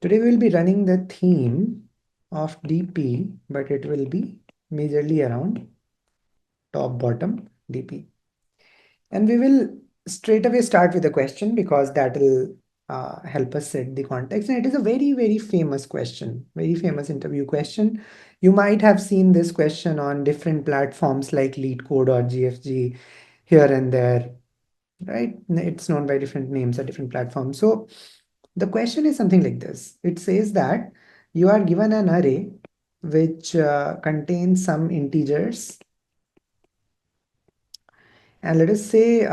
Today we will be running the theme of DP, but it will be majorly around top bottom DP. And we will straight away start with a question because that will help us set the context. And it is a very famous question, very famous interview question. You might have seen this question on different platforms like LeetCode or GFG here and there, right? It's known by different names at different platforms. So the question is something like this. It says that you are given an array which contains some integers, and let us say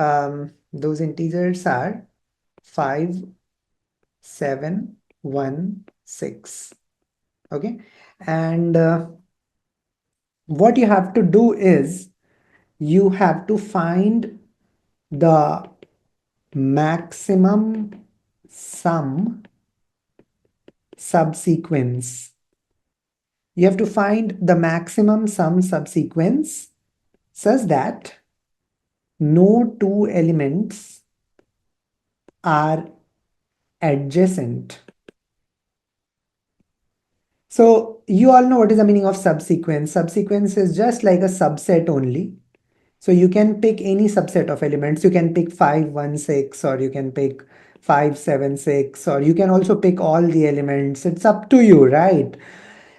those integers are 5, 7, 1, 6. Okay, and what you have to do is you have to find the maximum sum subsequence. You have to find the maximum sum subsequence such that no two elements are adjacent. So you all know what is the meaning of subsequence. Subsequence is just like a subset only. So you can pick any subset of elements. You can pick 5, 1, 6, or you can pick 5, 7, 6, or you can also pick all the elements. It's up to you, right?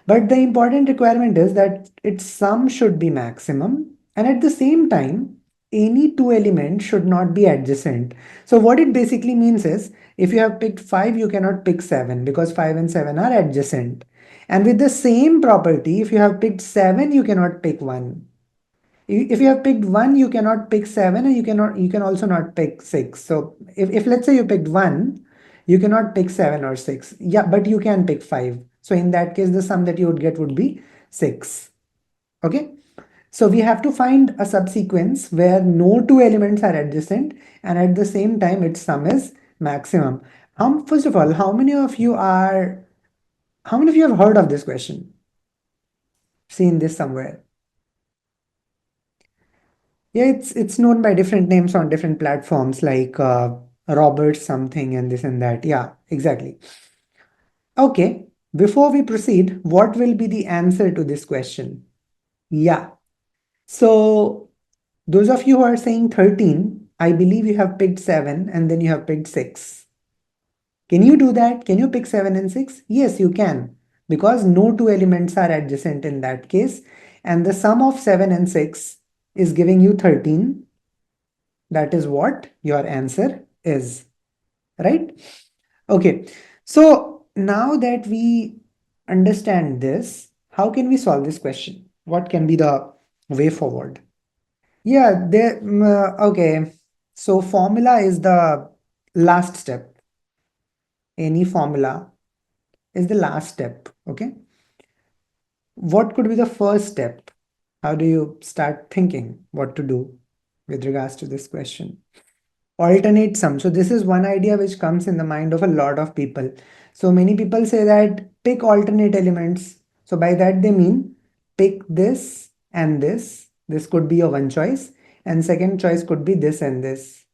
But the important requirement is that its sum should be maximum, and at the same time, any two elements should not be adjacent. So what it basically means is if you have picked 5, you cannot pick 7 because 5 and 7 are adjacent. And with the same property, if you have picked 7, you cannot pick 1. If you have picked 1, you cannot pick 7, and you can also not pick 6. So if let's say you picked 1, you cannot pick 7 or 6. Yeah, but you can pick 5. So in that case, the sum that you would get would be 6. Okay. So we have to find a subsequence where no two elements are adjacent, and at the same time its sum is maximum. First of all, how many of you have heard of this question? Seen this somewhere? Yeah, it's known by different names on different platforms like Robert something and this and that. Yeah, exactly. Okay, before we proceed, what will be the answer to this question? Yeah. So those of you who are saying 13, I believe you have picked 7 and then you have picked 6. Can you do that? Can you pick 7 and 6? Yes, you can, because no two elements are adjacent in that case. And the sum of 7 and 6 is giving you 13. That is what your answer is, right? Okay, so now that we understand this, how can we solve this question? What can be the way forward? Yeah, okay. So formula is the last step. Any formula is the last step. Okay. What could be the first step? How do you start thinking what to do with regards to this question? Alternate sum. So this is one idea which comes in the mind of a lot of people. So many people say that pick alternate elements. So by that they mean pick this and this. This could be your one choice, and second choice could be this and this.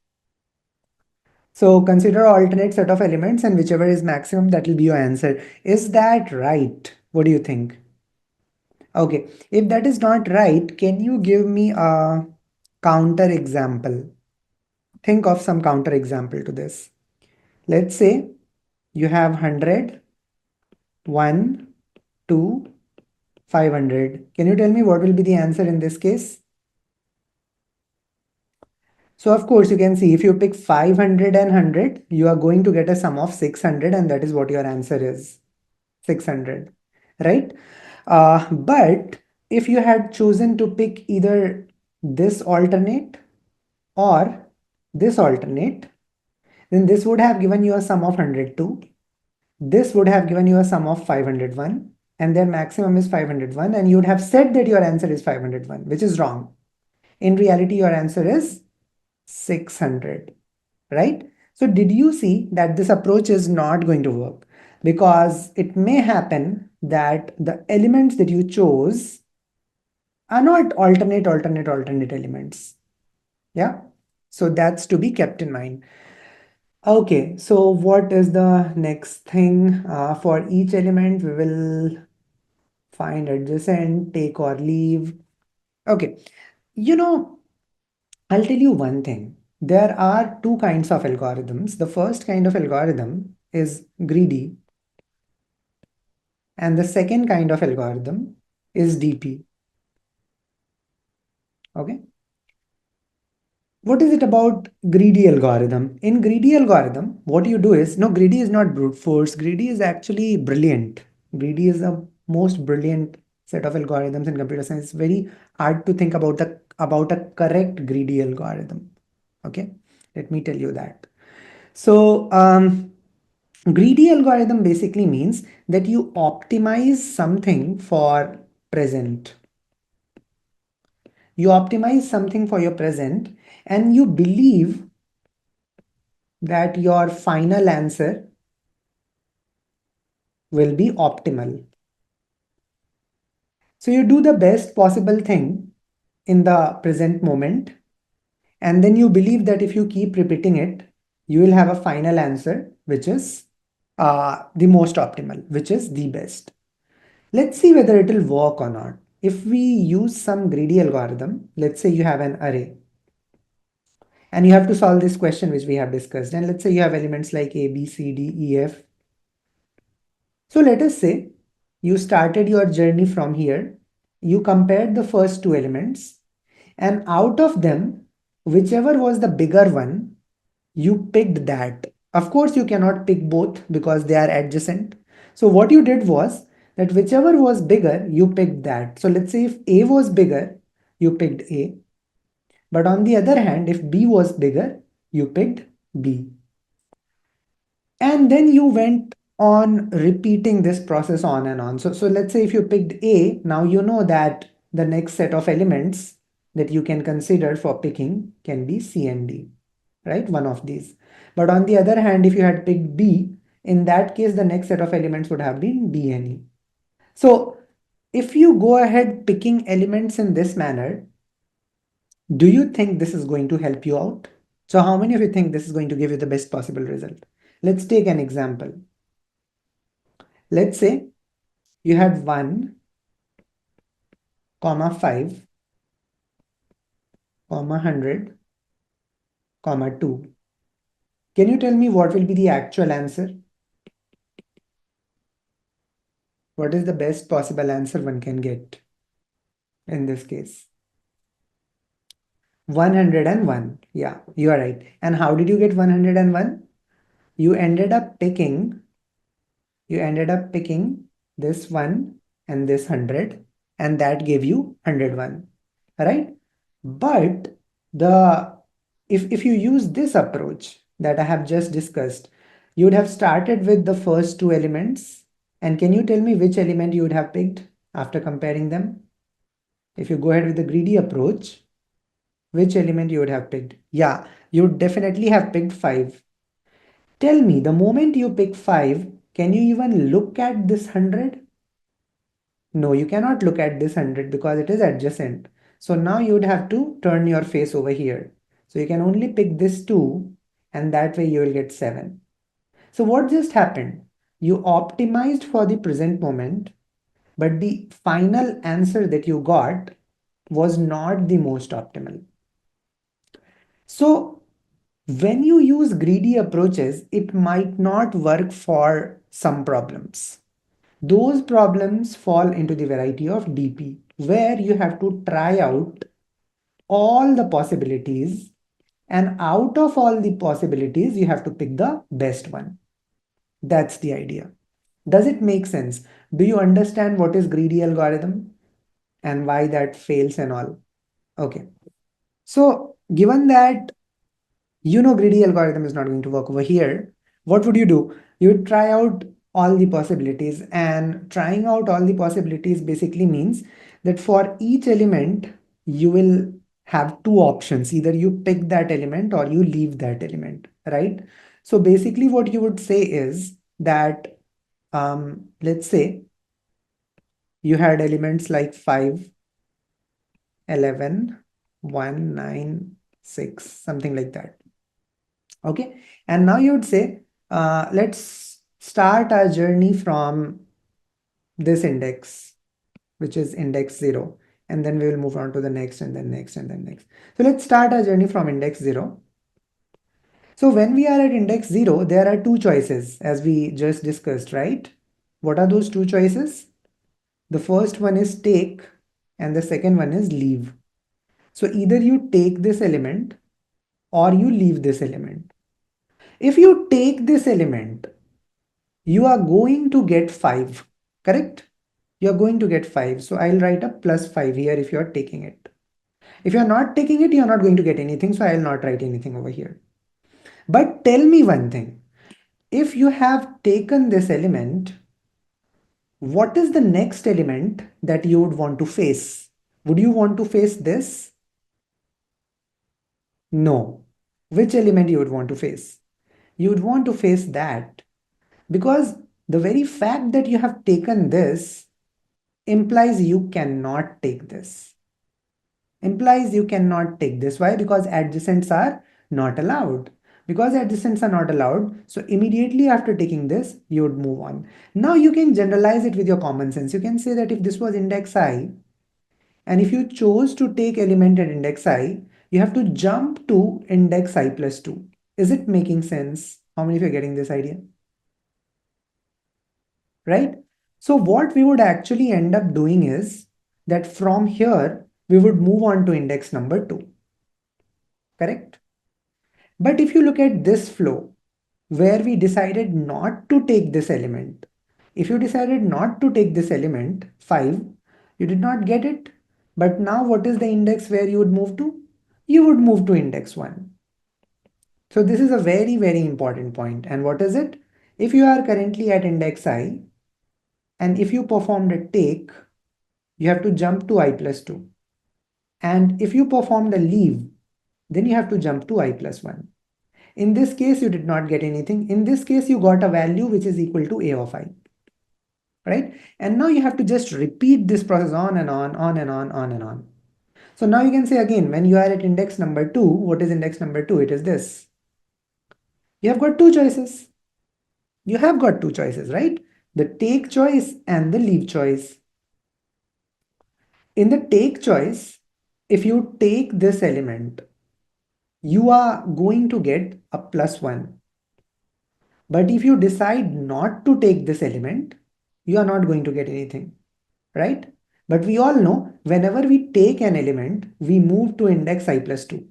So consider alternate set of elements, and whichever is maximum, that will be your answer. Is that right? What do you think? Okay, if that is not right, can you give me a counter example? Think of some counter example to this. Let's say you have 100, 1, 2, 500. Can you tell me what will be the answer in this case? So of course you can see if you pick 500 and 100, you are going to get a sum of 600, and that is what your answer is. 600, right? But if you had chosen to pick either this alternate or this alternate, then this would have given you a sum of 102. This would have given you a sum of 501, and their maximum is 501, and you would have said that your answer is 501, which is wrong. In reality, your answer is 600, right? So did you see that this approach is not going to work? Because it may happen that the elements that you chose are not alternate elements. Yeah. So that's to be kept in mind. Okay, so what is the next thing? For each element, we will find adjacent, take or leave. Okay, you know, I'll tell you one thing. There are two kinds of algorithms. The first kind of algorithm is greedy, and the second kind of algorithm is DP. Okay. What is it about greedy algorithm? In greedy algorithm, what you do is, no, greedy is not brute force. Greedy is actually brilliant. Greedy is the most brilliant set of algorithms in computer science. It's very hard to think about a correct greedy algorithm. Okay, let me tell you that. So greedy algorithm basically means that you optimize something for present. You optimize something for your present and you believe that your final answer will be optimal. So you do the best possible thing in the present moment, and then you believe that if you keep repeating it, you will have a final answer, which is the most optimal, which is the best. Let's see whether it will work or not. If we use some greedy algorithm, let's say you have an array and you have to solve this question which we have discussed. And let's say you have elements like A, B, C, D, E, F. So let us say you started your journey from here. You compared the first two elements, and out of them, whichever was the bigger one, you picked that. Of course, you cannot pick both because they are adjacent. So what you did was that whichever was bigger, you picked that. So let's say if A was bigger, you picked A. But on the other hand, if B was bigger, you picked B. And then you went on repeating this process on and on. So let's say if you picked A, now you know that the next set of elements that you can consider for picking can be C and D, right? One of these. But on the other hand, if you had picked B, in that case, the next set of elements would have been D and E. So if you go ahead picking elements in this manner, do you think this is going to help you out? So how many of you think this is going to give you the best possible result? Let's take an example. Let's say you had 1, comma 5, comma 100, comma 2. Can you tell me what will be the actual answer? What is the best possible answer one can get in this case? 101. Yeah, you are right. And how did you get 101? You ended up picking you ended up picking this one and this 100, and that gave you 101, right? But the if you use this approach that I have just discussed, you would have started with the first two elements. And can you tell me which element you would have picked after comparing them? If you go ahead with the greedy approach, which element you would have picked? Yeah, you would definitely have picked 5. Tell me, the moment you pick 5, can you even look at this 100? No, you cannot look at this 100 because it is adjacent. So now you would have to turn your face over here. So you can only pick this 2, and that way you will get 7. So what just happened? You optimized for the present moment, but the final answer that you got was not the most optimal. So when you use greedy approaches, it might not work for some problems. Those problems fall into the variety of DP, where you have to try out all the possibilities, and out of all the possibilities, you have to pick the best one. That's the idea. Does it make sense? Do you understand what is greedy algorithm and why that fails and all? Okay. So given that greedy algorithm is not going to work over here, what would you do? You would try out all the possibilities, and trying out all the possibilities basically means that for each element you will have two options: either you pick that element or you leave that element, right? So basically what you would say is that let's say you had elements like 5, 11, 1, 9, 6, something like that. Okay. And now you would say, let's start our journey from this index, which is index 0. And then we will move on to the next and then next and then next. So let's start our journey from index 0. So when we are at index 0, there are two choices as we just discussed, right? What are those two choices? The first one is take and the second one is leave. So either you take this element or you leave this element. If you take this element, you are going to get 5, correct? You're going to get 5. So I'll write a plus 5 here if you're taking it. If you're not taking it, you're not going to get anything. So I'll not write anything over here. But tell me one thing. If you have taken this element, what is the next element that you would want to face? Would you want to face this? No. Which element you would want to face? You would want to face that, because the very fact that you have taken this implies you cannot take this. Implies you cannot take this. Why? Because adjacents are not allowed. Because adjacents are not allowed, so immediately after taking this, you would move on. Now you can generalize it with your common sense. You can say that if this was index I, and if you chose to take element at index I, you have to jump to index I plus 2. Is it making sense? How many of you are getting this idea? Right? So what we would actually end up doing is that from here, we would move on to index number 2. Correct? But if you look at this flow, where we decided not to take this element, if you decided not to take this element, 5, you did not get it. But now what is the index where you would move to? You would move to index 1. So this is a very, very important point. And what is it? If you are currently at index I, and if you performed a take, you have to jump to I plus 2. And if you performed a leave, then you have to jump to I plus 1. In this case, you did not get anything. In this case, you got a value which is equal to A of I, right? And now you have to just repeat this process on and on and on and on. So now you can say again, when you are at index number 2, what is index number 2? It is this. You have got two choices. You have got two choices, right? The take choice and the leave choice. In the take choice, if you take this element, you are going to get a plus 1. But if you decide not to take this element, you are not going to get anything, right? But we all know whenever we take an element, we move to index I plus 2.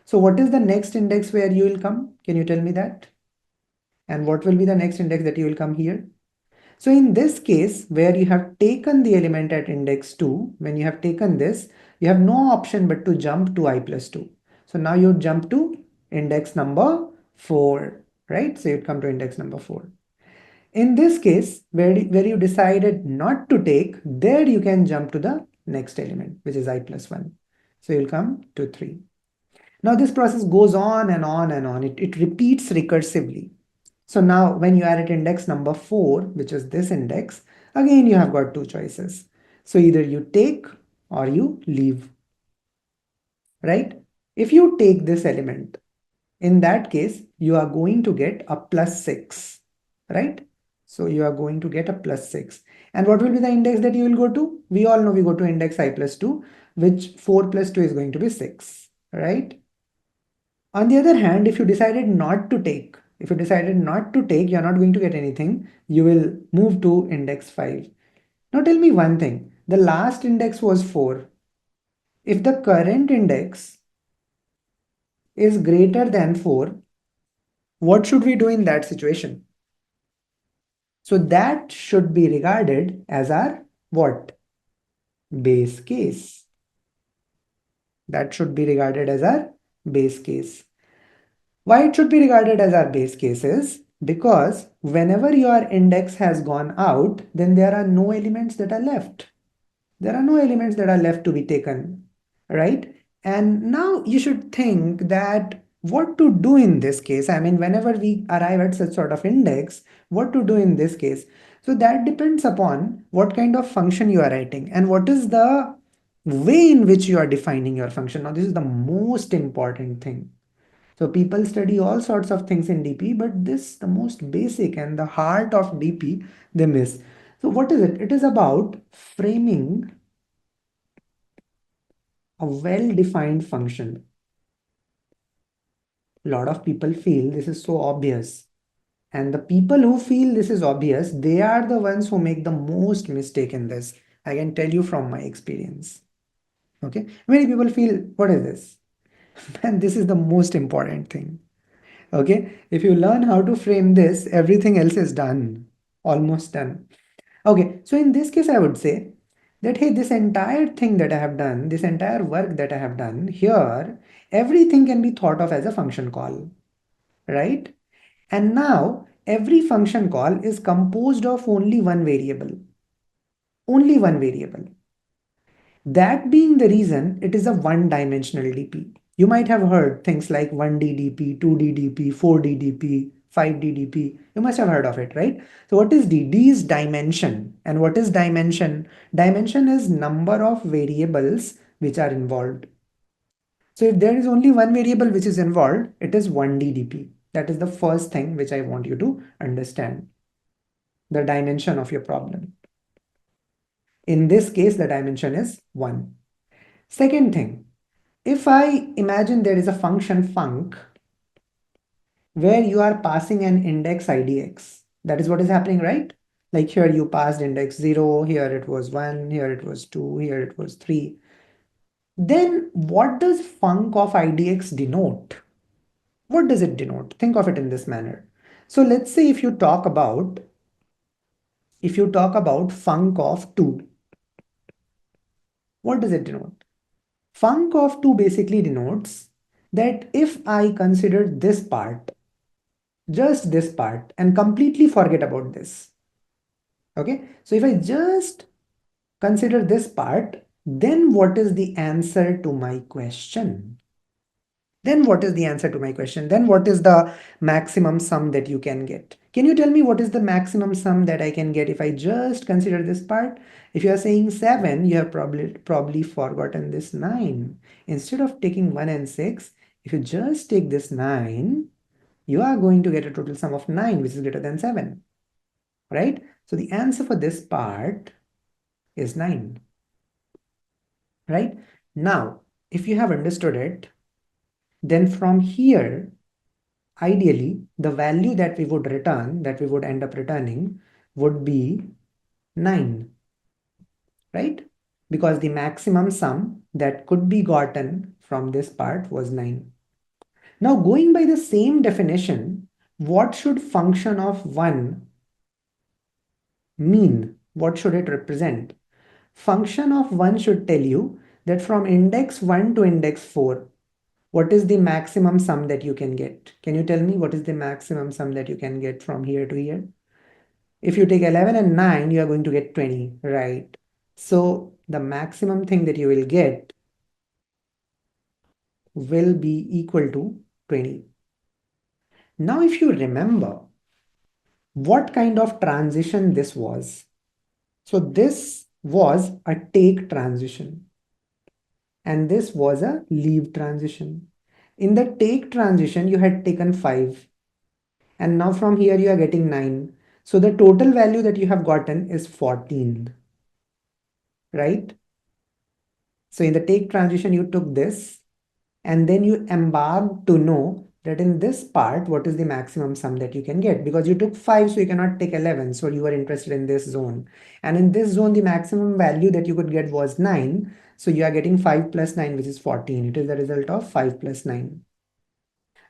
So what is the next index where you will come? Can you tell me that? And what will be the next index that you will come here? So in this case, where you have taken the element at index 2, when you have taken this, you have no option but to jump to I plus 2. So now you jump to index number 4, right? So you come to index number 4. In this case, where you decided not to take, there you can jump to the next element, which is I plus 1. So you'll come to 3. Now this process goes on and on and on. It repeats recursively. So now when you are at index number 4, which is this index, again you have got two choices. So either you take or you leave, right? If you take this element, in that case, you are going to get a plus 6, right? So you are going to get a plus 6. And what will be the index that you will go to? We all know we go to index I plus 2, which 4 plus 2 is going to be 6, right? On the other hand, if you decided not to take, you're not going to get anything. You will move to index 5. Now tell me one thing. The last index was 4. If the current index is greater than 4, what should we do in that situation? So that should be regarded as our what? Base case. That should be regarded as our base case. Why it should be regarded as our base case is because whenever your index has gone out, then there are no elements that are left. There are no elements that are left to be taken, right? And now you should think that what to do in this case. I mean, whenever we arrive at such sort of index, what to do in this case? So that depends upon what kind of function you are writing and what is the way in which you are defining your function. Now, this is the most important thing. So people study all sorts of things in DP, but this, the most basic and the heart of DP, they miss. So what is it? It is about framing a well-defined function. A lot of people feel this is so obvious. And the people who feel this is obvious, they are the ones who make the most mistake in this. I can tell you from my experience. Okay. Many people feel, what is this? And this is the most important thing. Okay. If you learn how to frame this, everything else is done. Almost done. Okay. So in this case, I would say that, hey, this entire thing that I have done, this entire work that I have done here, everything can be thought of as a function call, right? And now every function call is composed of only one variable. Only one variable. That being the reason, it is a one-dimensional DP. You might have heard things like 1D DP, 2D DP, 4D DP, 5D DP. You must have heard of it, right? So what is D? D is dimension. And what is dimension? Dimension is number of variables which are involved. So if there is only one variable which is involved, it is 1D DP. That is the first thing which I want you to understand. The dimension of your problem. In this case, the dimension is 1. Second thing, if I imagine there is a function func where you are passing an index idx, that is what is happening, right? Like here you passed index 0, here it was 1, here it was 2, here it was 3. Then what does func of idx denote? What does it denote? Think of it in this manner. So let's say if you talk about func of 2, what does it denote? Func of 2 basically denotes that if I consider this part, just this part, and completely forget about this, okay? So if I just consider this part, then what is the answer to my question? Then what is the answer to my question? Then what is the maximum sum that you can get? Can you tell me what is the maximum sum that I can get if I just consider this part? If you are saying 7, you have probably forgotten this 9. Instead of taking 1 and 6, if you just take this 9, you are going to get a total sum of 9, which is greater than 7, right? So the answer for this part is 9, right? Now, if you have understood it, then from here, ideally, the value that we would return, that we would end up returning, would be 9, right? Because the maximum sum that could be gotten from this part was 9. Now, going by the same definition, what should function of 1 mean? What should it represent? Function of 1 should tell you that from index 1 to index 4, what is the maximum sum that you can get? Can you tell me what is the maximum sum that you can get from here to here? If you take 11 and 9, you are going to get 20, right? So the maximum thing that you will get will be equal to 20. Now, if you remember what kind of transition this was. So this was a take transition and this was a leave transition. In the take transition, you had taken 5 and now from here you are getting 9. So the total value that you have gotten is 14, right? So in the take transition, you took this and then you embarked to know that in this part, what is the maximum sum that you can get? Because you took 5, so you cannot take 11. So you are interested in this zone. And in this zone, the maximum value that you could get was 9. So you are getting 5 plus 9, which is 14. It is the result of 5 plus 9.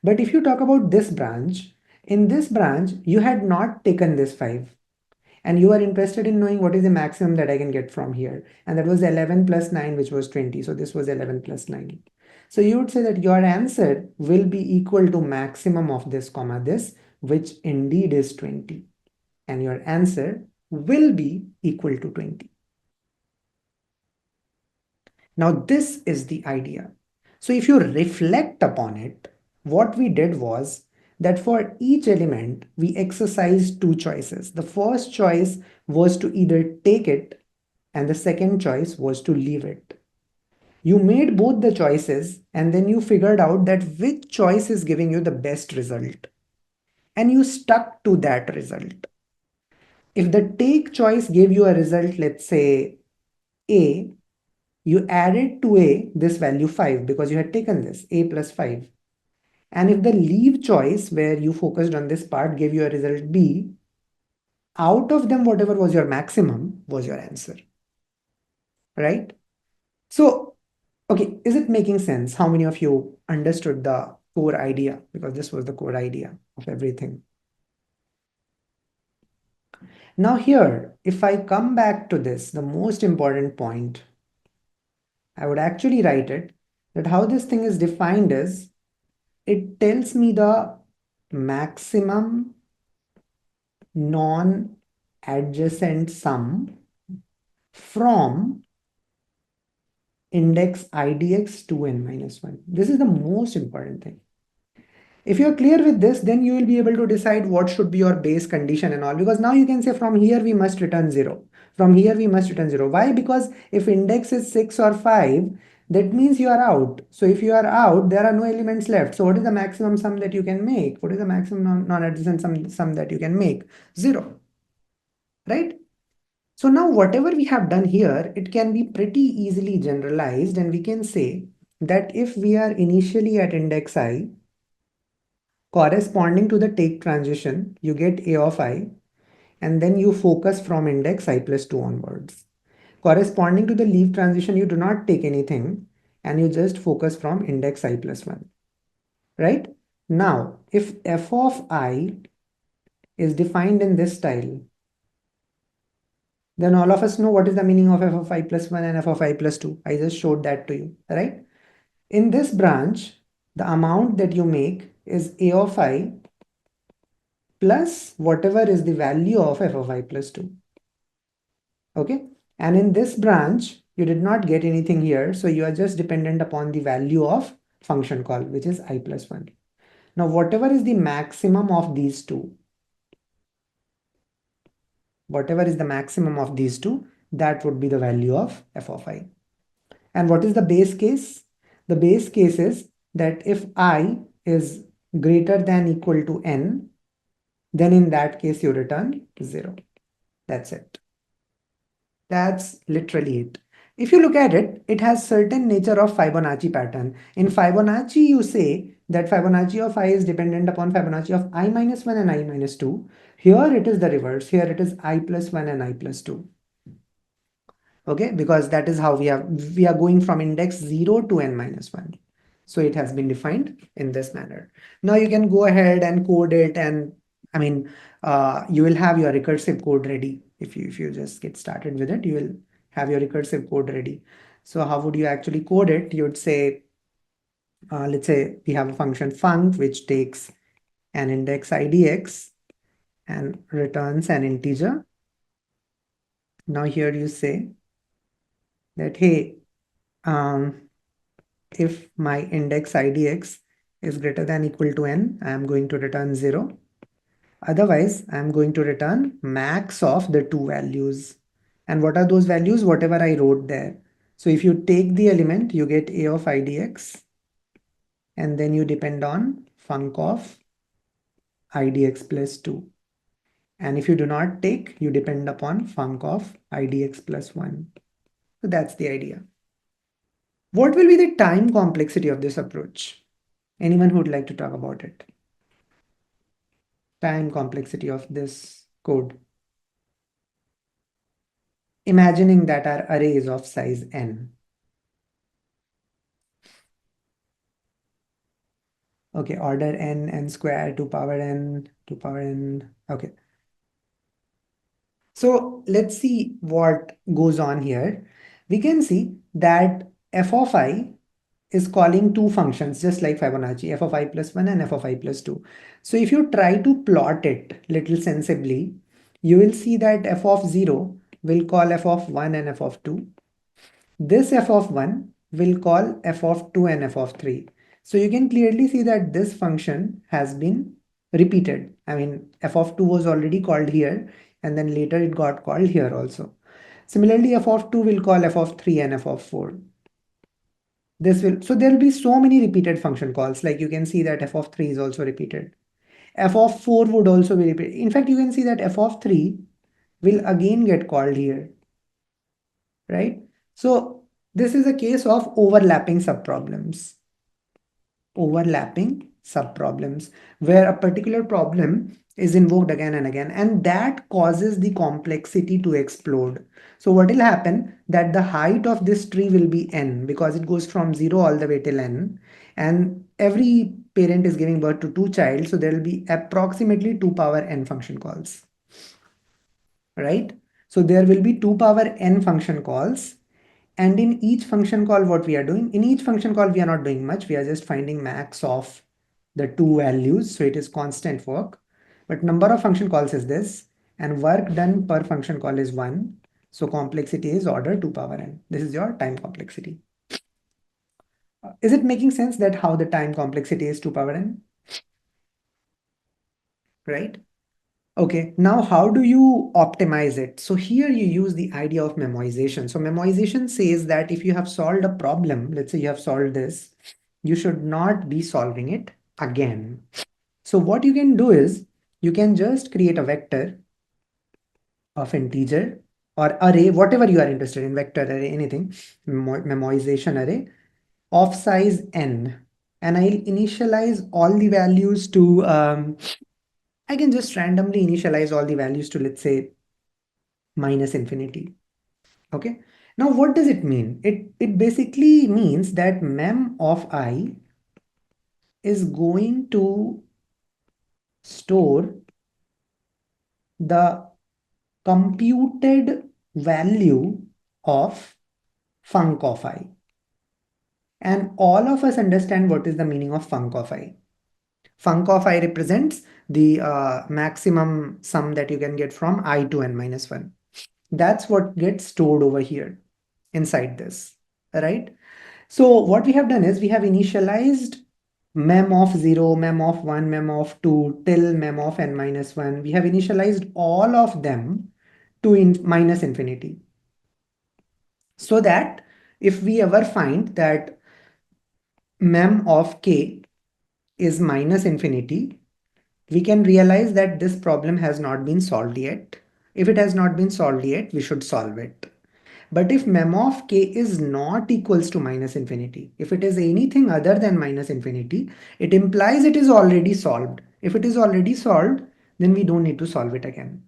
But if you talk about this branch, in this branch, you had not taken this 5. And you are interested in knowing what is the maximum that I can get from here. And that was 11 plus 9, which was 20. So this was 11 plus 9. So you would say that your answer will be equal to maximum of this comma this, which indeed is 20. And your answer will be equal to 20. Now this is the idea. So if you reflect upon it, what we did was that for each element, we exercised two choices. The first choice was to either take it, and the second choice was to leave it. You made both the choices and then you figured out that which choice is giving you the best result. And you stuck to that result. If the take choice gave you a result, let's say A, you added to A this value 5 because you had taken this, A plus 5. And if the leave choice where you focused on this part gave you a result B, out of them, whatever was your maximum was your answer, right? So, okay, is it making sense? How many of you understood the core idea? Because this was the core idea of everything. Now here, if I come back to this, the most important point, I would actually write it that how this thing is defined is it tells me the maximum non-adjacent sum from index idx to n minus 1. This is the most important thing. If you're clear with this, then you will be able to decide what should be your base condition and all, because now you can say from here we must return 0. From here we must return 0. Why? Because if index is 6 or 5, that means you are out. So if you are out, there are no elements left. So what is the maximum sum that you can make? What is the maximum non-adjacent sum that you can make? 0, right? So now whatever we have done here, it can be pretty easily generalized, and we can say that if we are initially at index I, corresponding to the take transition, you get A of I, and then you focus from index I plus 2 onwards. Corresponding to the leave transition, you do not take anything and you just focus from index I plus 1, right? Now, if f of I is defined in this style, then all of us know what is the meaning of f of I plus 1 and f of I plus 2. I just showed that to you, right? In this branch, the amount that you make is A of I plus whatever is the value of f of I plus 2. Okay. And in this branch, you did not get anything here. So you are just dependent upon the value of function call, which is I plus 1. Now, whatever is the maximum of these two, whatever is the maximum of these two, that would be the value of f of I. And what is the base case? The base case is that if I is greater than equal to n, then in that case you return 0. That's it. That's literally it. If you look at it, it has certain nature of Fibonacci pattern. In Fibonacci, you say that Fibonacci of I is dependent upon Fibonacci of I minus 1 and I minus 2. Here it is the reverse. Here it is I plus 1 and I plus 2. Okay, because that is how we are going from index 0 to n minus 1. So it has been defined in this manner. Now you can go ahead and code it, and I mean, you will have your recursive code ready. If you just get started with it, you will have your recursive code ready. So how would you actually code it? You would say, let's say we have a function func which takes an index idx and returns an integer. Now here you say that, hey, if my index idx is greater than equal to n, I am going to return 0. Otherwise, I am going to return max of the two values. And what are those values? Whatever I wrote there. So if you take the element, you get a of idx, and then you depend on func of idx plus 2. And if you do not take, you depend upon func of idx plus 1. So that's the idea. What will be the time complexity of this approach? Anyone who would like to talk about it? Time complexity of this code. Imagining that our array is of size n. Okay, order n square, 2 power n, 2 power n. Okay. So let's see what goes on here. We can see that f of I is calling two functions just like Fibonacci, f of I plus 1 and f of I plus 2. So if you try to plot it little sensibly, you will see that f of 0 will call f of 1 and f of 2. This f of 1 will call f of 2 and f of 3. So you can clearly see that this function has been repeated. I mean, f of 2 was already called here, and then later it got called here also. Similarly, f of 2 will call f of 3 and f of 4. This will, so there will be so many repeated function calls. Like you can see that f of 3 is also repeated. F of 4 would also be repeated. In fact, you can see that f of 3 will again get called here, right? So this is a case of overlapping subproblems. Overlapping subproblems where a particular problem is invoked again and again, and that causes the complexity to explode. So what will happen, that the height of this tree will be n, because it goes from 0 all the way till n, and every parent is giving birth to two children, so there will be approximately 2 power n function calls, right? So there will be 2 power n function calls. And in each function call, what we are doing, in each function call, we are not doing much. We are just finding max of the two values. So it is constant work. But number of function calls is this. And work done per function call is 1. So complexity is order 2 power n. This is your time complexity. Is it making sense that how the time complexity is 2 power n? Right? Okay, now how do you optimize it? So here you use the idea of memoization. So memoization says that if you have solved a problem, let's say you have solved this, you should not be solving it again. So what you can do is you can just create a vector of integer or array, whatever you are interested in, vector array, anything, memoization array of size n. And I'll initialize all the values to I can just randomly initialize all the values to, let's say, minus infinity. Okay. Now, what does it mean? It basically means that mem of I is going to store the computed value of func of I. And all of us understand what is the meaning of func of I. Func of I represents the maximum sum that you can get from I to n minus 1. That's what gets stored over here inside this, right? So what we have done is we have initialized mem of 0, mem of 1, mem of 2 till mem of n minus 1. We have initialized all of them to minus infinity. So that if we ever find that mem of k is minus infinity, we can realize that this problem has not been solved yet. If it has not been solved yet, we should solve it. But if mem of k is not equals to minus infinity, if it is anything other than minus infinity, it implies it is already solved. If it is already solved, then we don't need to solve it again.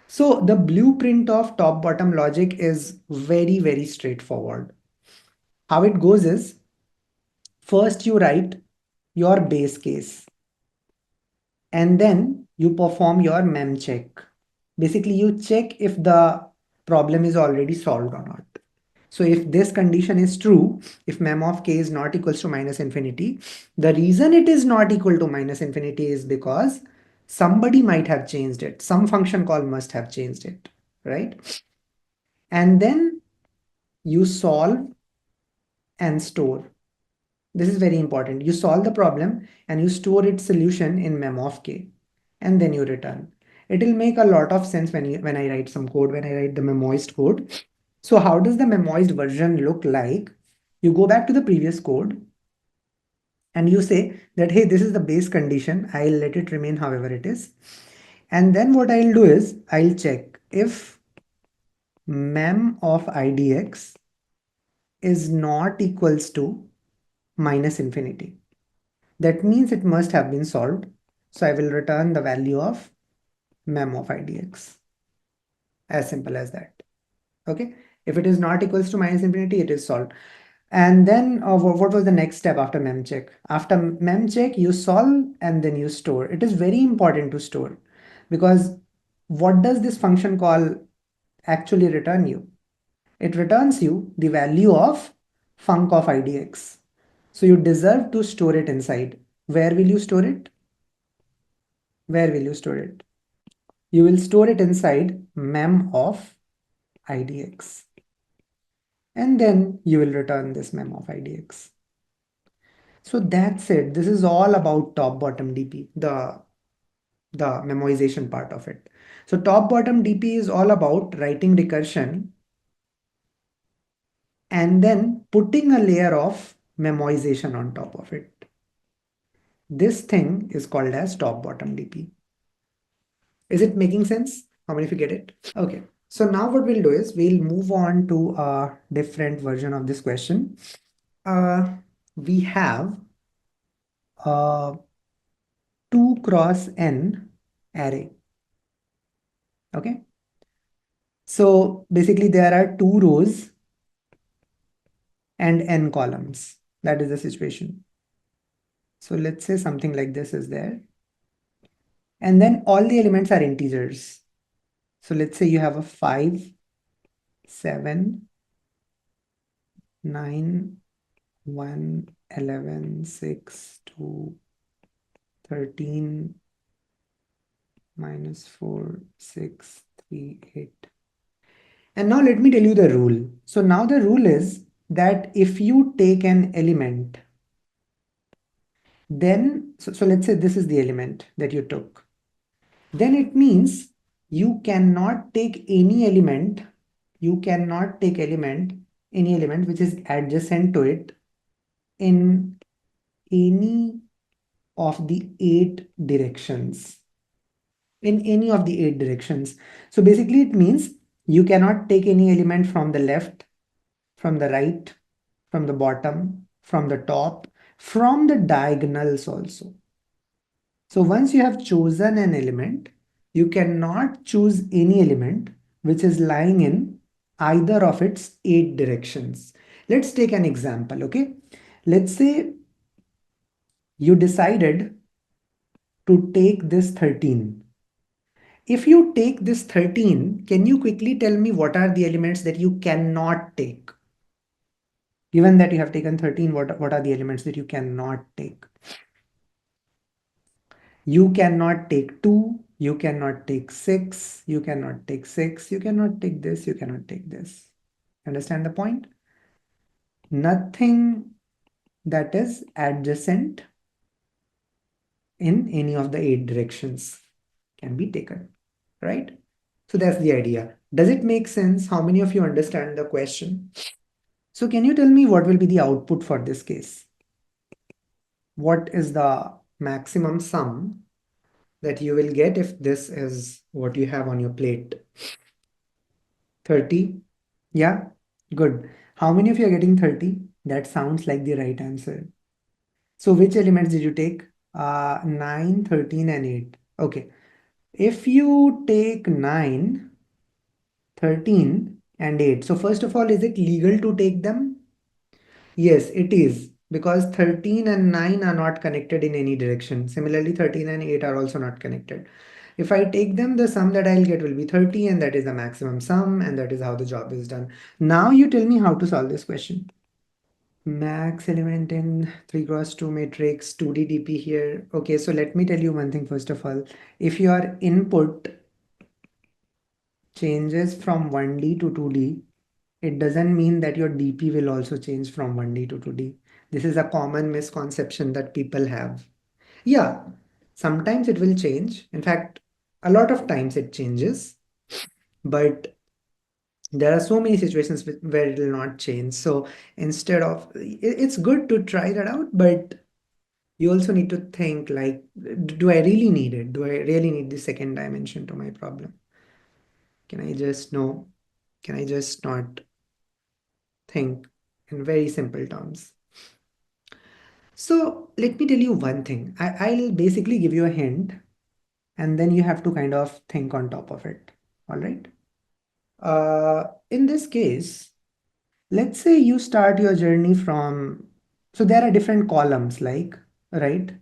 So the blueprint of top-bottom logic is very, very straightforward. How it goes is, first you write your base case, and then you perform your mem check. Basically, you check if the problem is already solved or not. So if this condition is true, if mem of k is not equals to minus infinity, the reason it is not equal to minus infinity is because somebody might have changed it. Some function call must have changed it, right? And then you solve and store. This is very important. You solve the problem and you store its solution in mem of k, and then you return. It will make a lot of sense when I write some code, when I write the memoized code. So how does the memoized version look like? You go back to the previous code and you say that, hey, this is the base condition. I'll let it remain however it is. And then what I'll do is I'll check if mem of idx is not equals to minus infinity. That means it must have been solved. So I will return the value of mem of idx. As simple as that. Okay. If it is not equals to minus infinity, it is solved. And then what was the next step after mem check? After mem check, you solve and then you store. It is very important to store, because what does this function call actually return you? It returns you the value of func of idx. So you deserve to store it inside. Where will you store it? Where will you store it? You will store it inside mem of idx. And then you will return this mem of idx. So that's it. This is all about top-bottom DP, the memoization part of it. So top-bottom DP is all about writing recursion and then putting a layer of memoization on top of it. This thing is called as top bottom DP. Is it making sense? How many of you get it? Okay. So now what we'll do is we'll move on to a different version of this question. We have a 2 cross n array. Okay. So basically there are 2 rows and n columns. That is the situation. So let's say something like this is there. And then all the elements are integers. So let's say you have a 5, 7, 9, 1, 11, 6, 2, 13, -4, 6, 3, 8. And now let me tell you the rule. So now the rule is that if you take an element, then, so let's say this is the element that you took. Then it means you cannot take any element, any element which is adjacent to it in any of the 8 directions. In any of the 8 directions. So basically it means you cannot take any element from the left, from the right, from the bottom, from the top, from the diagonals also. So once you have chosen an element, you cannot choose any element which is lying in either of its 8 directions. Let's take an example, okay? Let's say you decided to take this 13. If you take this 13, can you quickly tell me what are the elements that you cannot take? Given that you have taken 13, what are the elements that you cannot take? You cannot take 2, you cannot take 6, you cannot take 6, you cannot take this, you cannot take this. Understand the point? Nothing that is adjacent in any of the 8 directions can be taken, right? So that's the idea. Does it make sense? How many of you understand the question? So can you tell me what will be the output for this case? What is the maximum sum that you will get if this is what you have on your plate? 30? Yeah, good. How many of you are getting 30? That sounds like the right answer. So which elements did you take? 9, 13 and 8. Okay. If you take 9, 13 and 8. So first of all, is it legal to take them? Yes, it is, because 13 and 9 are not connected in any direction. Similarly, 13 and 8 are also not connected. If I take them, the sum that I'll get will be 30, and that is the maximum sum, and that is how the job is done. Now you tell me how to solve this question. Max element in 3 cross 2 matrix, 2D DP here. Okay, so let me tell you one thing first of all. If your input changes from 1D to 2D, it doesn't mean that your DP will also change from 1D to 2D. This is a common misconception that people have. Yeah, sometimes it will change. In fact, a lot of times it changes, but there are so many situations where it will not change. So instead of, it's good to try that out, but you also need to think like, do I really need it? Do I really need the second dimension to my problem? Can I just know? Can I just not think in very simple terms? So let me tell you one thing. I'll basically give you a hint and then you have to kind of think on top of it. All right. In this case, let's say you start your journey from, so there are different columns like, right?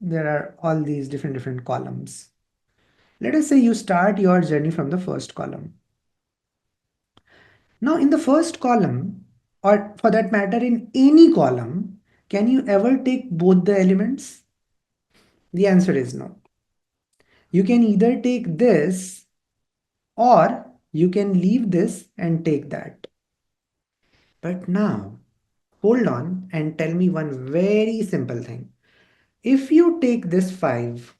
There are all these different columns. Let us say you start your journey from the first column. Now in the first column, or for that matter in any column, can you ever take both the elements? The answer is no. You can either take this or you can leave this and take that. But now, hold on and tell me one very simple thing. If you take this 5,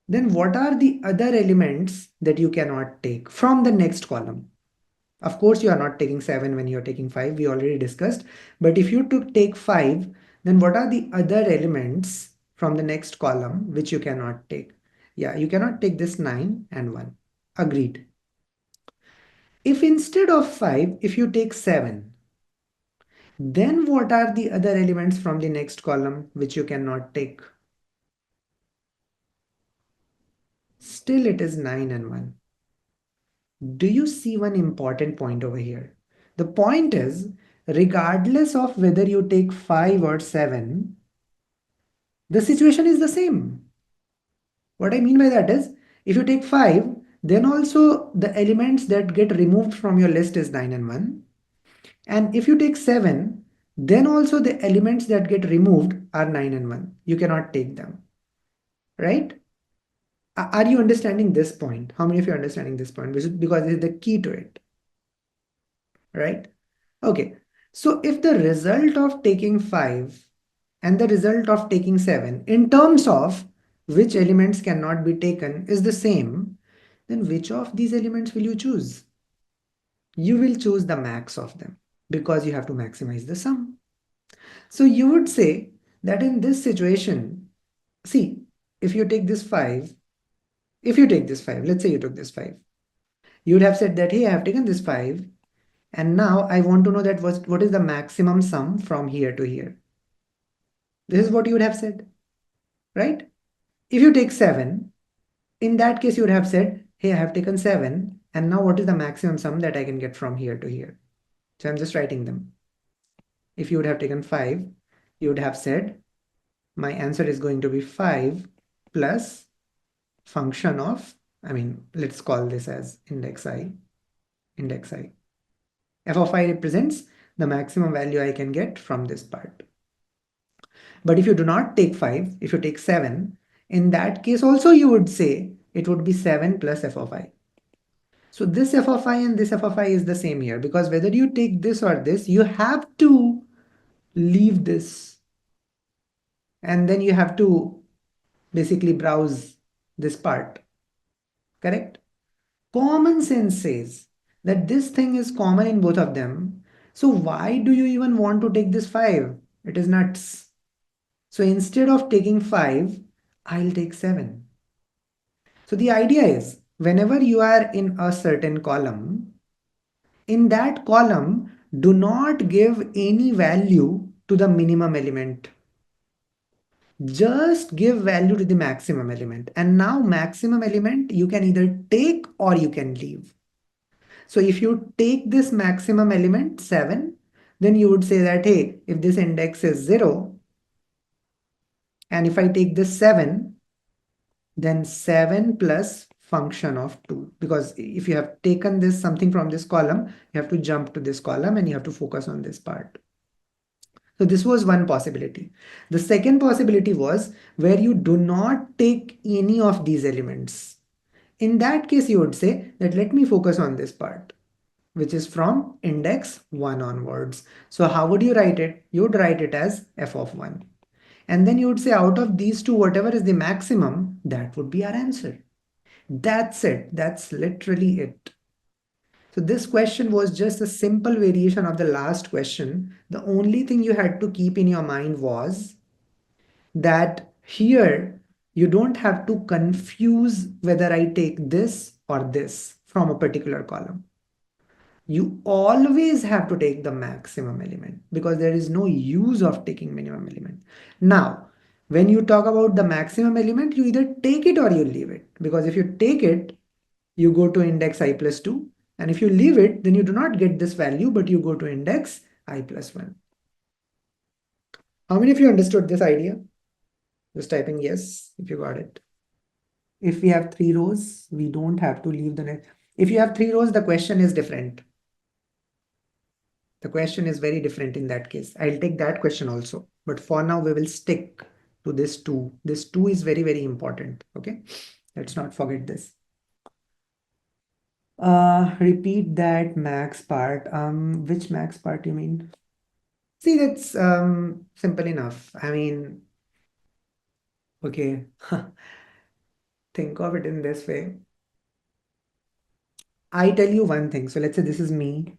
then what are the other elements that you cannot take from the next column? Of course, you are not taking 7 when you're taking 5. We already discussed. But if you took take 5, then what are the other elements from the next column which you cannot take? Yeah, you cannot take this 9 and 1. Agreed. If instead of 5, if you take 7, then what are the other elements from the next column which you cannot take? Still it is 9 and 1. Do you see one important point over here? The point is, regardless of whether you take 5 or 7, the situation is the same. What I mean by that is, if you take 5, then also the elements that get removed from your list is 9 and 1. And if you take 7, then also the elements that get removed are 9 and 1. You cannot take them, right? Are you understanding this point? How many of you are understanding this point? Because it's the key to it, right? Okay. So if the result of taking 5 and the result of taking 7 in terms of which elements cannot be taken is the same, then which of these elements will you choose? You will choose the max of them because you have to maximize the sum. So you would say that in this situation, see, if you take this 5, if you take this 5, let's say you took this 5, you would have said that, hey, I have taken this 5, and now I want to know that what is the maximum sum from here to here. This is what you would have said, right? If you take 7, in that case, you would have said, hey, I have taken 7, and now what is the maximum sum that I can get from here to here? So I'm just writing them. If you would have taken 5, you would have said, my answer is going to be 5 plus function of, I mean, let's call this as index I, index I. F of I represents the maximum value I can get from this part. But if you do not take 5, if you take 7, in that case also you would say it would be 7 plus f of I. So this f of I and this f of I is the same here, because whether you take this or this, you have to leave this. And then you have to basically browse this part, correct? Common sense says that this thing is common in both of them. So why do you even want to take this 5? It is nuts. So instead of taking 5, I'll take 7. So the idea is whenever you are in a certain column, in that column, do not give any value to the minimum element. Just give value to the maximum element. And now maximum element you can either take or you can leave. So if you take this maximum element 7, then you would say that, hey, if this index is 0, and if I take this 7, then 7 plus function of 2. Because if you have taken this something from this column, you have to jump to this column and you have to focus on this part. So this was one possibility. The second possibility was where you do not take any of these elements. In that case, you would say that let me focus on this part, which is from index 1 onwards. So how would you write it? You would write it as f of 1. And then you would say out of these two, whatever is the maximum, that would be our answer. That's it. That's literally it. So this question was just a simple variation of the last question. The only thing you had to keep in your mind was that here you don't have to confuse whether I take this or this from a particular column. You always have to take the maximum element because there is no use of taking minimum element. Now, when you talk about the maximum element, you either take it or you leave it. Because if you take it, you go to index I plus 2. And if you leave it, then you do not get this value, but you go to index I plus 1. How many of you understood this idea? Just typing yes if you got it. If we have 3 rows, we don't have to leave the next. If you have 3 rows, the question is different. The question is very different in that case. I'll take that question also. But for now, we will stick to this 2. This 2 is very, very important. Okay. Let's not forget this. Repeat that max part. Which max part you mean? See, that's simple enough. I mean, okay. Think of it in this way. I tell you one thing. So let's say this is me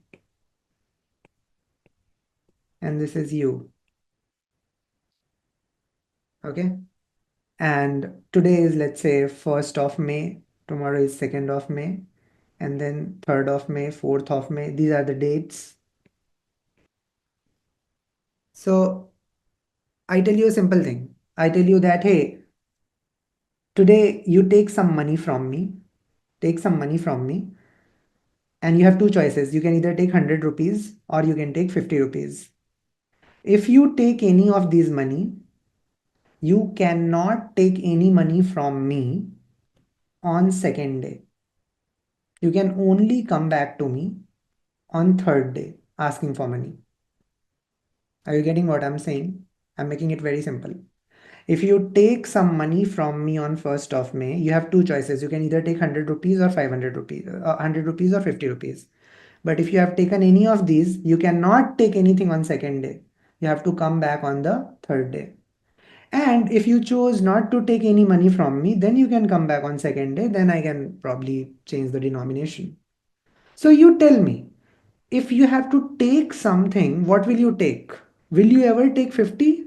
and this is you. Okay. And today is, let's say, 1st of May. Tomorrow is 2nd of May. And then 3rd of May, 4th of May. These are the dates. So I tell you a simple thing. I tell you that, hey, today you take some money from me. Take some money from me. And you have two choices. You can either take 100 rupees or you can take 50 rupees. If you take any of these money, you cannot take any money from me on 2nd day. You can only come back to me on 3rd day asking for money. Are you getting what I'm saying? I'm making it very simple. If you take some money from me on 1st of May, you have two choices. You can either take 100 rupees or 500 rupees, 100 rupees or 50 rupees. But if you have taken any of these, you cannot take anything on 2nd day. You have to come back on the 3rd day. And if you chose not to take any money from me, then you can come back on 2nd day. Then I can probably change the denomination. So you tell me, if you have to take something, what will you take? Will you ever take 50?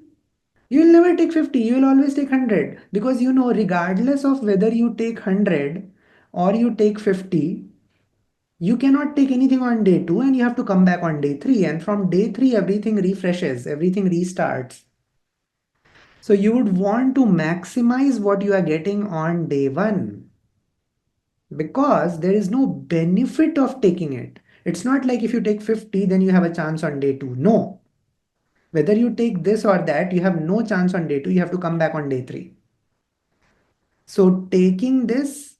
You will never take 50. You will always take 100 because you know, regardless of whether you take 100 or you take 50, you cannot take anything on day 2 and you have to come back on day 3. And from day 3, everything refreshes, everything restarts. So you would want to maximize what you are getting on day 1 because there is no benefit of taking it. It's not like if you take 50, then you have a chance on day 2. No. Whether you take this or that, you have no chance on day 2. You have to come back on day 3. So taking this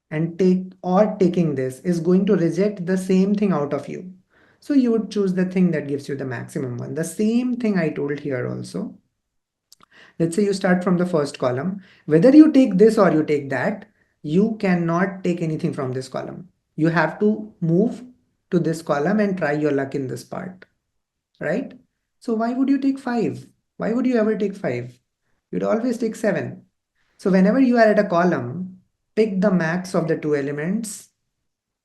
and taking this is going to reject the same thing out of you. So you would choose the thing that gives you the maximum one. The same thing I told here also. Let's say you start from the first column. Whether you take this or you take that, you cannot take anything from this column. You have to move to this column and try your luck in this part, right? So why would you take 5? Why would you ever take 5? You'd always take 7. So whenever you are at a column, pick the max of the two elements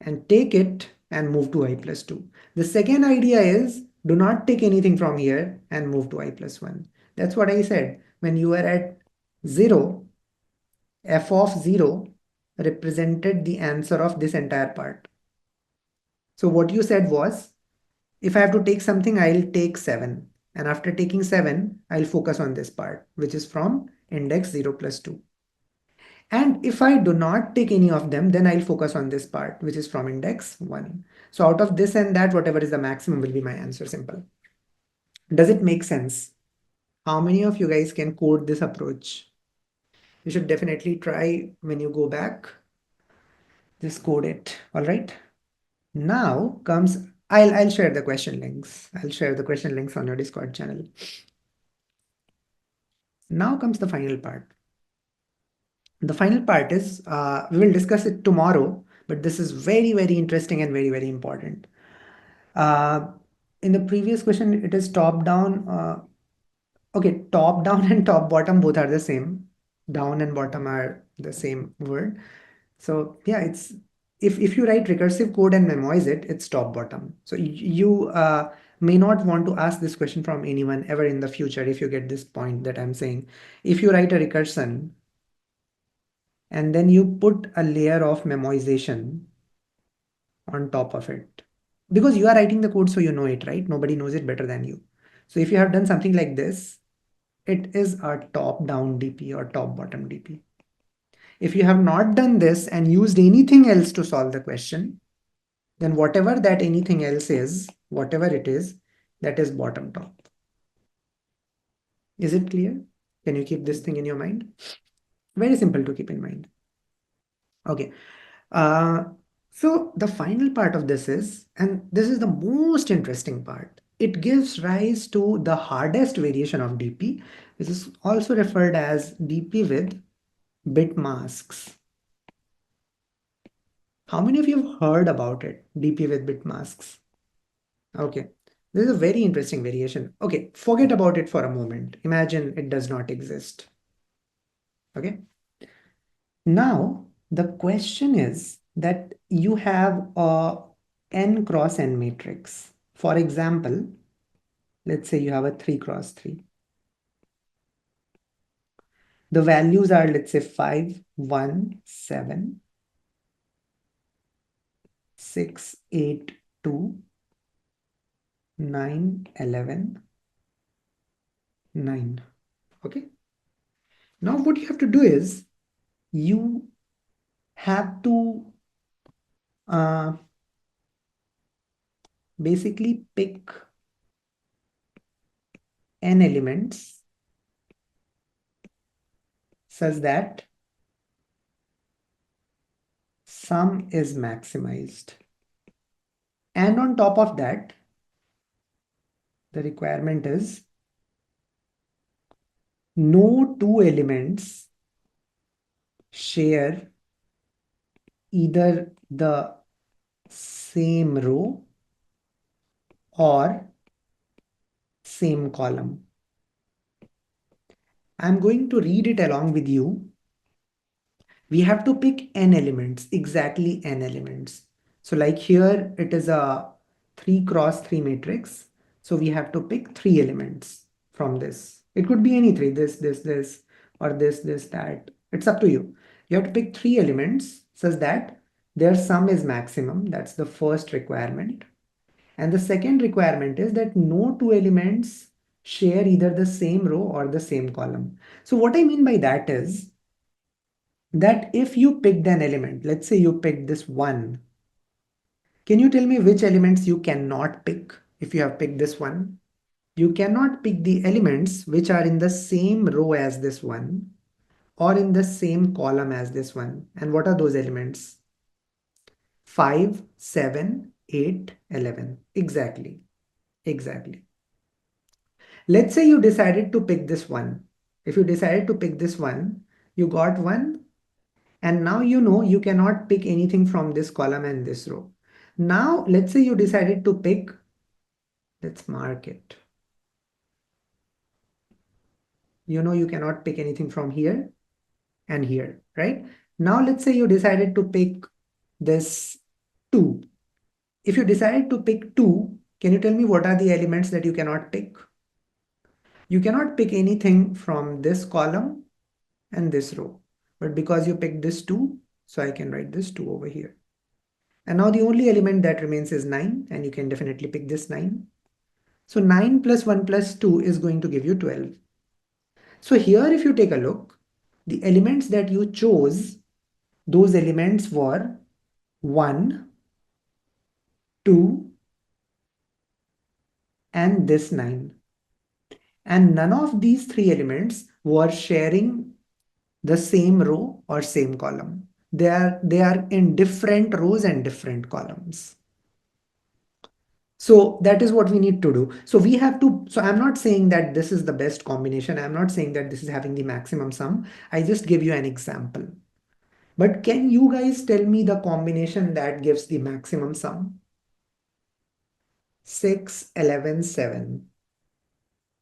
and take it and move to I plus 2. The second idea is do not take anything from here and move to I plus 1. That's what I said. When you are at 0, f of 0 represented the answer of this entire part. So what you said was, if I have to take something, I'll take 7. And after taking 7, I'll focus on this part, which is from index 0 plus 2. And if I do not take any of them, then I'll focus on this part, which is from index 1. So out of this and that, whatever is the maximum will be my answer. Simple. Does it make sense? How many of you guys can code this approach? You should definitely try when you go back. Just code it. All right. Now comes, I'll share the question links. I'll share the question links on your Discord channel. Now comes the final part. The final part is, we will discuss it tomorrow, but this is very, very interesting and very, very important. Uh, in the previous question, it is top down. Okay, top down and top bottom both are the same. Down and bottom are the same word. So yeah, it's if you write recursive code and memoize it, it's top bottom. So you may not want to ask this question from anyone ever in the future if you get this point that I'm saying. If you write a recursion and then you put a layer of memoization on top of it, because you are writing the code, so you know it, right? Nobody knows it better than you. So if you have done something like this, it is a top-down DP or top-bottom DP. If you have not done this and used anything else to solve the question, then whatever that anything else is, whatever it is, that is bottom top. Is it clear? Can you keep this thing in your mind? Very simple to keep in mind. Okay. So the final part of this is, and this is the most interesting part, it gives rise to the hardest variation of DP, which is also referred as DP with bit masks. How many of you have heard about it, DP with bit masks? Okay, this is a very interesting variation. Okay, forget about it for a moment. Imagine it does not exist. Okay. Now, the question is, that you have a n cross n matrix. For example, let's say you have a 3 cross 3. The values are, let's say, 5, 1, 7, 6, 8, 2, 9, 11, 9. Okay. Now what you have to do is you have to uh, basically pick n elements such that sum is maximized. And on top of that, the requirement is no two elements share either the same row or same column. I'm going to read it along with you. We have to pick n elements, exactly n elements. So like here, it is a 3 cross 3 matrix. So we have to pick 3 elements from this. It could be any three, this, or this, that. It's up to you. You have to pick 3 elements such that their sum is maximum. That's the first requirement. And the second requirement is that no two elements share either the same row or the same column. So what I mean by that is that if you picked an element, let's say you picked this 1, can you tell me which elements you cannot pick if you have picked this 1? You cannot pick the elements which are in the same row as this 1 or in the same column as this 1. And what are those elements? 5, 7, 8, 11. Exactly. Exactly. Let's say you decided to pick this one. If you decided to pick this one, you got one, and now you know you cannot pick anything from this column and this row. Now, let's say you decided to pick, let's mark it. You know you cannot pick anything from here and here, right? Now, let's say you decided to pick this 2. If you decided to pick 2, can you tell me what are the elements that you cannot pick? You cannot pick anything from this column and this row. But because you picked this 2, so I can write this 2 over here. And now the only element that remains is 9, and you can definitely pick this 9. So 9 plus 1 plus 2 is going to give you 12. So here if you take a look, the elements that you chose, those elements were 1, 2, and this 9. And none of these 3 elements were sharing the same row or same column. They are in different rows and different columns. So that is what we need to do. So we have to, so I'm not saying that this is the best combination. I'm not saying that this is having the maximum sum. I just give you an example. But can you guys tell me the combination that gives the maximum sum? 6, 11, 7.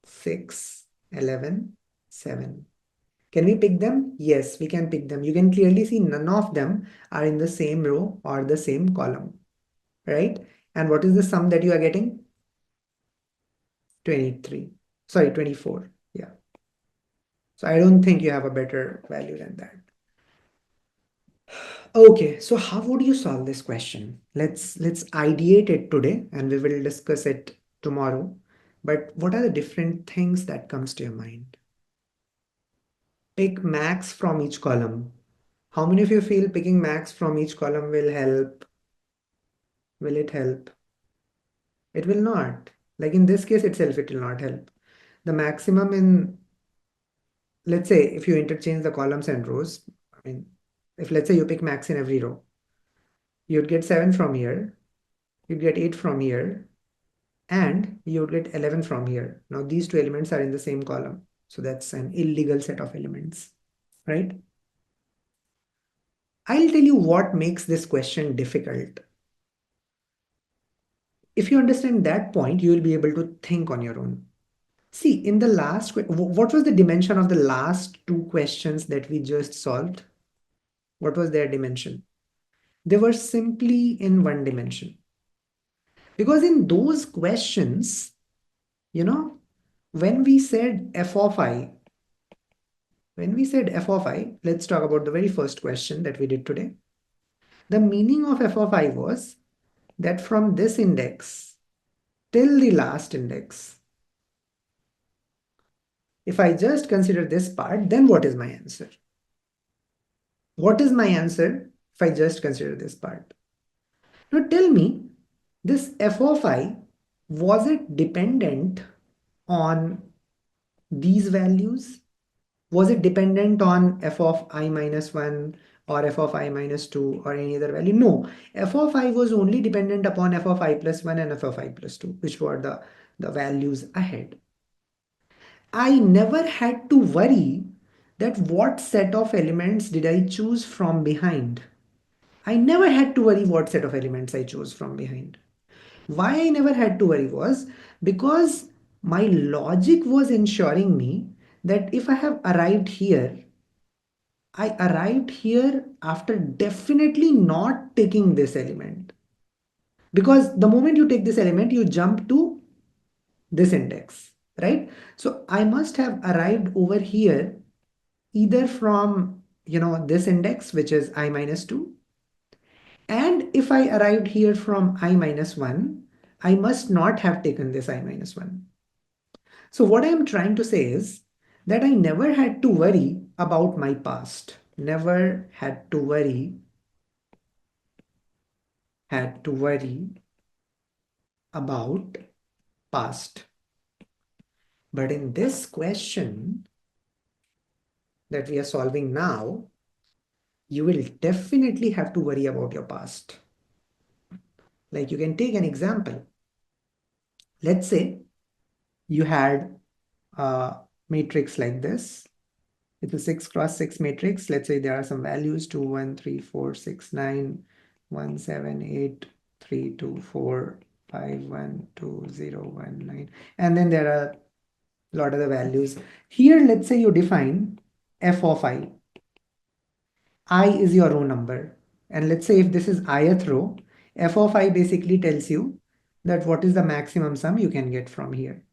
6, 11, 7. Can we pick them? Yes, we can pick them. You can clearly see none of them are in the same row or the same column, right? And what is the sum that you are getting? 23. Sorry, 24. Yeah. So I don't think you have a better value than that. Okay, so how would you solve this question? Let's ideate it today and we will discuss it tomorrow. But what are the different things that comes to your mind? Pick max from each column. How many of you feel picking max from each column will help? Will it help? It will not. Like in this case itself, it will not help. The maximum in, let's say, if you interchange the columns and rows, I mean, if let's say you pick max in every row, you'd get 7 from here, you'd get 8 from here, and you would get 11 from here. Now these two elements are in the same column. So that's an illegal set of elements, right? I'll tell you what makes this question difficult. If you understand that point, you will be able to think on your own. See, in the last, what was the dimension of the last two questions that we just solved? What was their dimension? they were simply in one dimension. Because in those questions, you know, when we said f of I, let's talk about the very first question that we did today. The meaning of f of I was that from this index till the last index, if I just consider this part, then what is my answer? What is my answer if I just consider this part? Now tell me, this f of I, was it dependent on these values? Was it dependent on f of I minus 1 or f of I minus 2 or any other value? No, f of I was only dependent upon f of I plus 1 and f of I plus 2, which were the values ahead. I never had to worry that what set of elements did I choose from behind. I never had to worry what set of elements I chose from behind. Why I never had to worry was because my logic was ensuring me that if I have arrived here, I arrived here after definitely not taking this element. Because the moment you take this element, you jump to this index, right? So I must have arrived over here either from, this index, which is I minus 2. And if I arrived here from I minus 1, I must not have taken this I minus 1. So what I am trying to say is that I never had to worry about my past. Never had to worry about past. But in this question that we are solving now, you will definitely have to worry about your past. Like you can take an example. Let's say you had a matrix like this. It's a 6 cross 6 matrix. Let's say there are some values 2, 1, 3, 4, 6, 9, 1, 7, 8, 3, 2, 4, 5, 1, 2, 0, 1, 9. And then there are a lot of the values. Here, let's say you define f of I. I is your row number. And let's say if this is ith row, f of I basically tells you that what is the maximum sum you can get from here.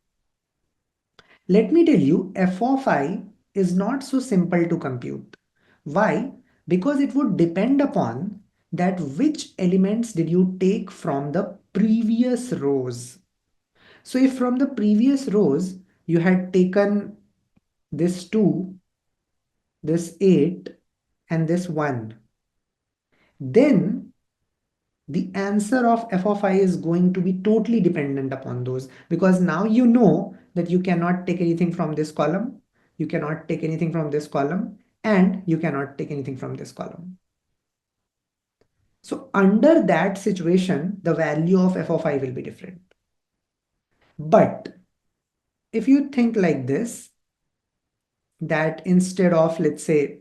Let me tell you, f of I is not so simple to compute. Why? Because it would depend upon that which elements did you take from the previous rows. So if from the previous rows you had taken this 2, this 8, and this 1, then the answer of f of I is going to be totally dependent upon those, because now you know that you cannot take anything from this column, you cannot take anything from this column, and you cannot take anything from this column. So under that situation, the value of f of I will be different. But if you think like this, that instead of, let's say,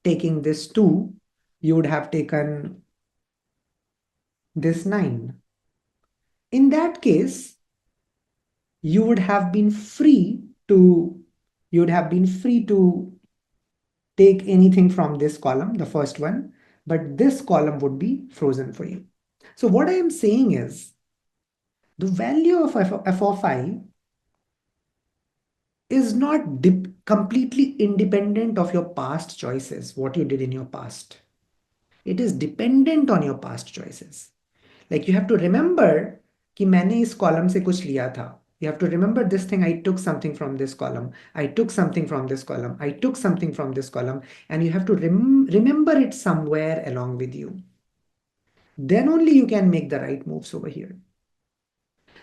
taking this 2, you would have taken this 9. In that case, you would have been free to you would have been free to take anything from this column, the first one, but this column would be frozen for you. So what I am saying is the value of f of I is not completely independent of your past choices, what you did in your past. It is dependent on your past choices. Like you have to remember कि मैंने इस column से कुछ लिया था. You have to remember this thing. I took something from this column. I took something from this column. I took something from this column. And you have to remember it somewhere along with you. Then only you can make the right moves over here.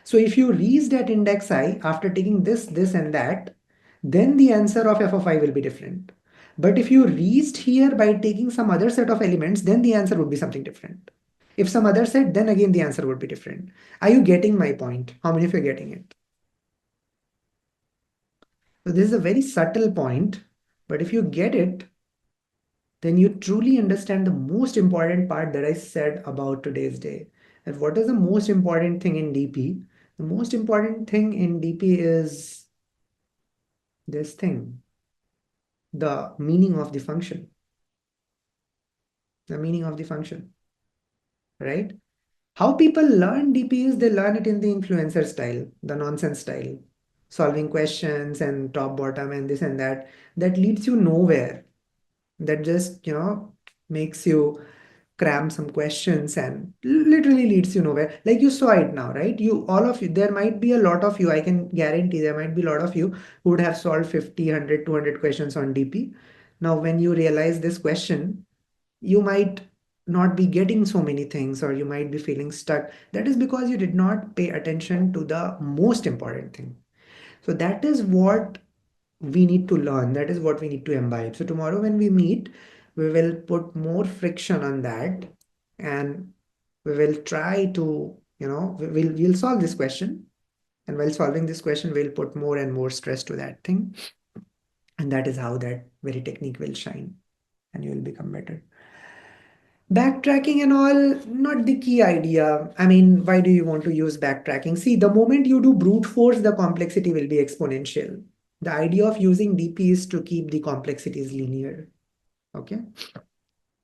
So if you reached at index I after taking this, this, and that, then the answer of f of I will be different. But if you reached here by taking some other set of elements, then the answer would be something different. If some other set, then again the answer would be different. Are you getting my point? How many of you are getting it? So this is a very subtle point, but if you get it, then you truly understand the most important part that I said about today's day. And what is the most important thing in DP? The most important thing in DP is this thing, the meaning of the function. The meaning of the function. right? How people learn DP is they learn it in the influencer style, the nonsense style, solving questions and top bottom and this and that. That leads you nowhere. That just, makes you cram some questions and literally leads you nowhere. Like you saw it now, right? All of you, there might be a lot of you, I can guarantee there might be a lot of you who would have solved 50, 100, 200 questions on DP. Now, when you realize this question, you might not be getting so many things, or you might be feeling stuck. That is because you did not pay attention to the most important thing. So that is what we need to learn. That is what we need to imbibe. So tomorrow when we meet, we will put more friction on that, and we will try to, we'll solve this question. And while solving this question, we'll put more and more stress to that thing. And that is how that very technique will shine and you will become better. Backtracking and all, not the key idea. I mean, why do you want to use backtracking? See, the moment you do brute force, the complexity will be exponential. The idea of using DP is to keep the complexities linear. Okay.